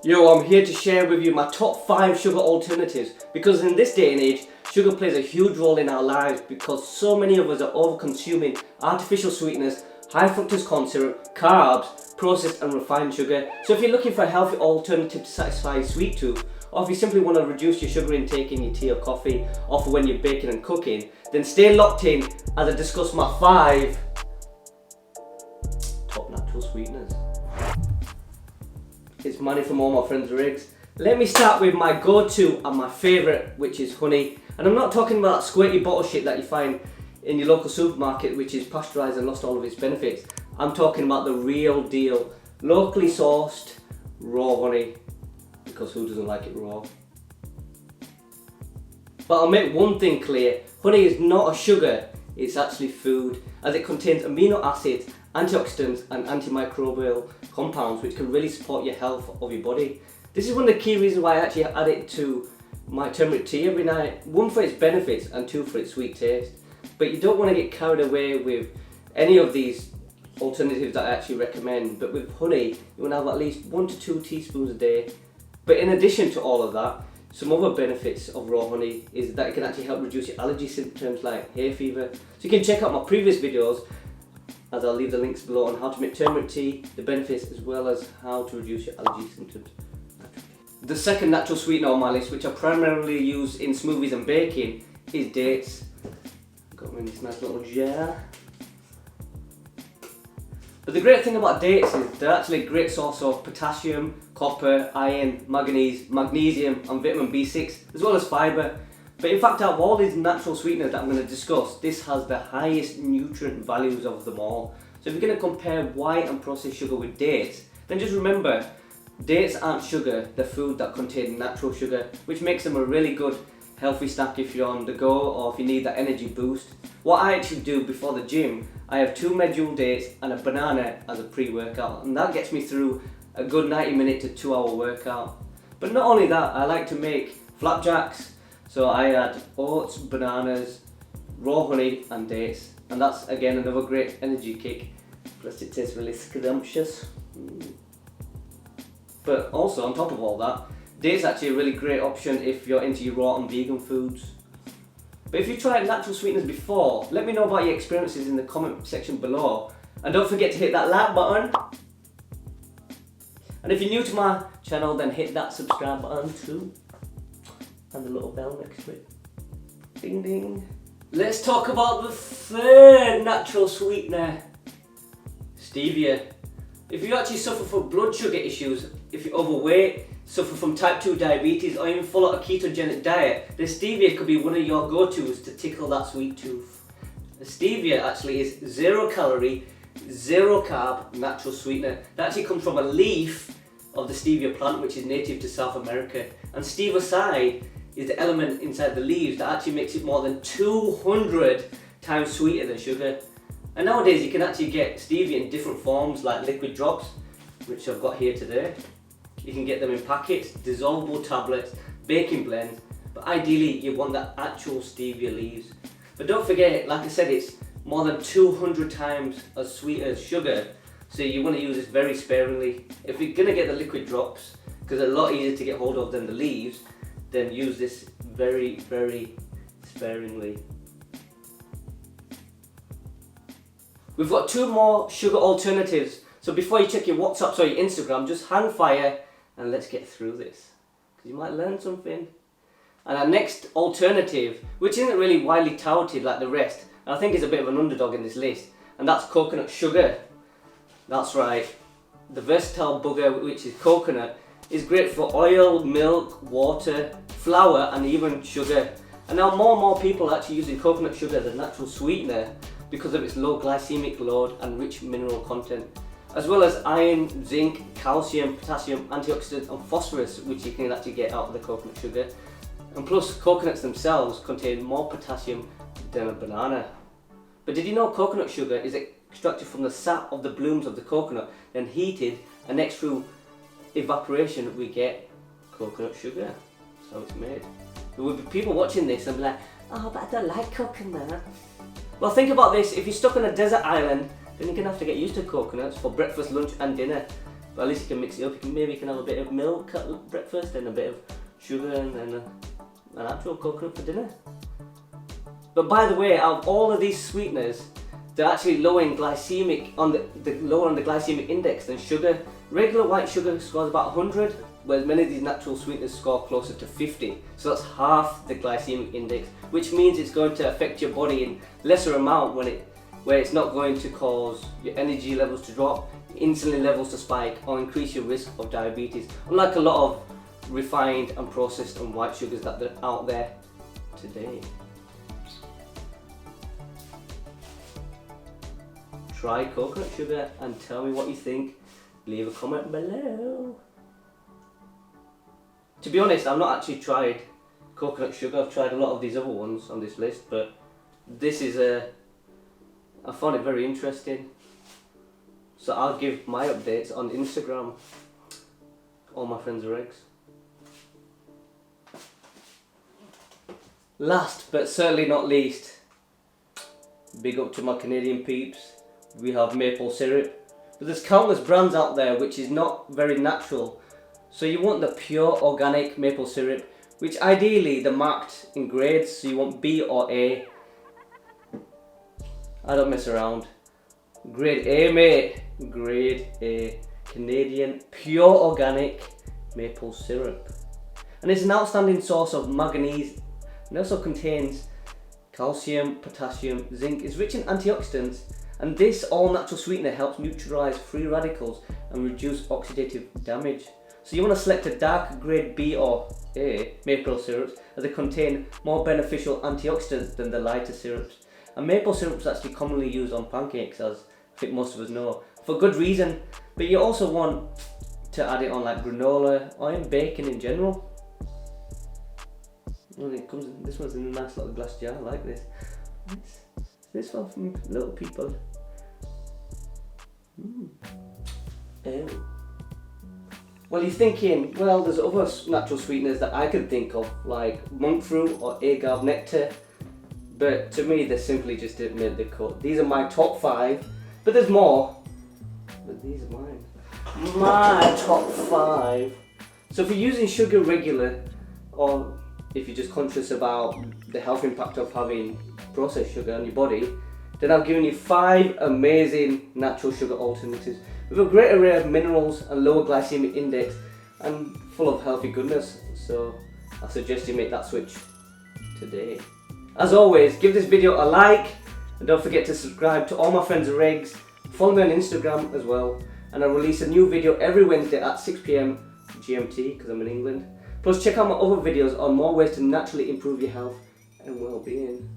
Yo, I'm here to share with you my top 5 sugar alternatives, because in this day and age, sugar plays a huge role in our lives because so many of us are over consuming artificial sweeteners, high fructose corn syrup, carbs, processed and refined sugar. So if you're looking for a healthy alternative to satisfy your sweet tooth, or if you simply want to reduce your sugar intake in your tea or coffee, or for when you're baking and cooking, then stay locked in as I discuss my 5 top natural sweeteners. It's Manny from all my friends rigs. Let me start with my go-to and my favourite, which is honey. And I'm not talking about that squirty bottle shit that you find in your local supermarket, which is pasteurised and lost all of its benefits. I'm talking about the real deal, locally sourced, raw honey. Because who doesn't like it raw? But I'll make one thing clear, honey is not a sugar, it's actually food, as it contains amino acids, antioxidants and antimicrobial compounds which can really support your health of your body. This is one of the key reasons why I actually add it to my turmeric tea every night. 1 for its benefits and 2 for its sweet taste. But you don't want to get carried away with any of these alternatives that I actually recommend. But with honey, you want to have at least 1 to 2 teaspoons a day. But in addition to all of that, some other benefits of raw honey is that it can actually help reduce your allergy symptoms like hay fever. So you can check out my previous videos, as I'll leave the links below, on how to make turmeric tea, the benefits, as well as how to reduce your allergy symptoms. The second natural sweetener on my list, which I primarily use in smoothies and baking, is dates. Got them in this nice little jar. But the great thing about dates is they're actually a great source of potassium, copper, iron, manganese, magnesium and vitamin B6, as well as fibre. But in fact, out of all these natural sweeteners that I'm going to discuss, this has the highest nutrient values of them all. So if you're going to compare white and processed sugar with dates, then just remember, dates aren't sugar, they're food that contain natural sugar, which makes them a really good healthy snack if you're on the go or if you need that energy boost. What I actually do before the gym, I have 2 medjool dates and a banana as a pre-workout, and that gets me through a good 90-minute to 2-hour workout. But not only that, I like to make flapjacks. So I add oats, bananas, raw honey and dates, and that's again another great energy kick, plus it tastes really scrumptious. But also on top of all that, dates actually a really great option if you're into your raw and vegan foods. But if you tried natural sweeteners before, let me know about your experiences in the comment section below, and don't forget to hit that like button. And if you're new to my channel, then hit that subscribe button too. And the little bell next to it. Ding ding. Let's talk about the third natural sweetener, stevia. If you actually suffer from blood sugar issues, if you're overweight, suffer from type 2 diabetes, or even follow a ketogenic diet, then stevia could be one of your go-tos to tickle that sweet tooth. The stevia actually is 0 calorie, 0 carb natural sweetener. That actually comes from a leaf of the stevia plant, which is native to South America. And stevoside is the element inside the leaves that actually makes it more than 200 times sweeter than sugar. And nowadays you can actually get stevia in different forms, like liquid drops, which I've got here today. You can get them in packets, dissolvable tablets, baking blends, but ideally you want the actual stevia leaves. But don't forget, like I said, it's more than 200 times as sweet as sugar, so you want to use this very sparingly. If you're going to get the liquid drops, because they're a lot easier to get hold of than the leaves, then use this very, very sparingly. We've got 2 more sugar alternatives, so before you check your WhatsApp or your Instagram, just hang fire and let's get through this, because you might learn something. And our next alternative, which isn't really widely touted like the rest, and I think is a bit of an underdog in this list, and that's coconut sugar. That's right, the versatile bugger, which is coconut, is great for oil, milk, water, flour and even sugar. And now more and more people are actually using coconut sugar as a natural sweetener because of its low glycemic load and rich mineral content, as well as iron, zinc, calcium, potassium, antioxidants and phosphorus, which you can actually get out of the coconut sugar. And plus, coconuts themselves contain more potassium than a banana. But did you know coconut sugar is extracted from the sap of the blooms of the coconut, then heated, and next through evaporation we get coconut sugar. So it's made. There will be people watching this and be like, oh, but I don't like coconut. Well, think about this, if you're stuck on a desert island, then you're going to have to get used to coconuts for breakfast, lunch and dinner. But at least you can mix it up. Maybe you can have a bit of milk at breakfast, and a bit of sugar, and then an actual coconut for dinner. But by the way, out of all of these sweeteners, they're actually lower in glycemic lower on the glycemic index than sugar. Regular white sugar scores about 100, whereas many of these natural sweeteners score closer to 50. So that's half the glycemic index, which means it's going to affect your body in lesser amount where it's not going to cause your energy levels to drop, insulin levels to spike, or increase your risk of diabetes. Unlike a lot of refined and processed and white sugars that are out there today. Try coconut sugar and tell me what you think. Leave a comment below. To be honest, I've not actually tried coconut sugar. I've tried a lot of these other ones on this list, but this is I found it very interesting. So I'll give my updates on Instagram. All my friends are eggs. Last but certainly not least, big up to my Canadian peeps. We have maple syrup. But there's countless brands out there which is not very natural. So you want the pure organic maple syrup, which ideally they're marked in grades. So you want B or A. I don't mess around. Grade A, mate. Grade A. Canadian pure organic maple syrup. And it's an outstanding source of manganese. It also contains calcium, potassium, zinc. It's rich in antioxidants. And this all-natural sweetener helps neutralize free radicals and reduce oxidative damage. So you want to select a dark grade B or A maple syrups, as they contain more beneficial antioxidants than the lighter syrups. And maple syrup is actually commonly used on pancakes, as I think most of us know, for good reason. But you also want to add it on like granola or in bacon in general. Well, this one's in a nice little glass jar. I like this. This one from little people. Ew. Well, you're thinking, well, there's other natural sweeteners that I could think of, like monk fruit or agave nectar. But to me, they simply just didn't make the cut. These are my top 5, but there's more. But these are mine. My top 5. So if you're using sugar regular, or if you're just conscious about the health impact of having processed sugar on your body, then I've given you 5 amazing natural sugar alternatives with a great array of minerals and lower glycemic index and full of healthy goodness. So I suggest you make that switch today. As always, give this video a like and don't forget to subscribe to All My Friends Are Eggs. Follow me on Instagram as well, and I release a new video every Wednesday at 6 PM GMT because I'm in England. Plus check out my other videos on more ways to naturally improve your health and well-being.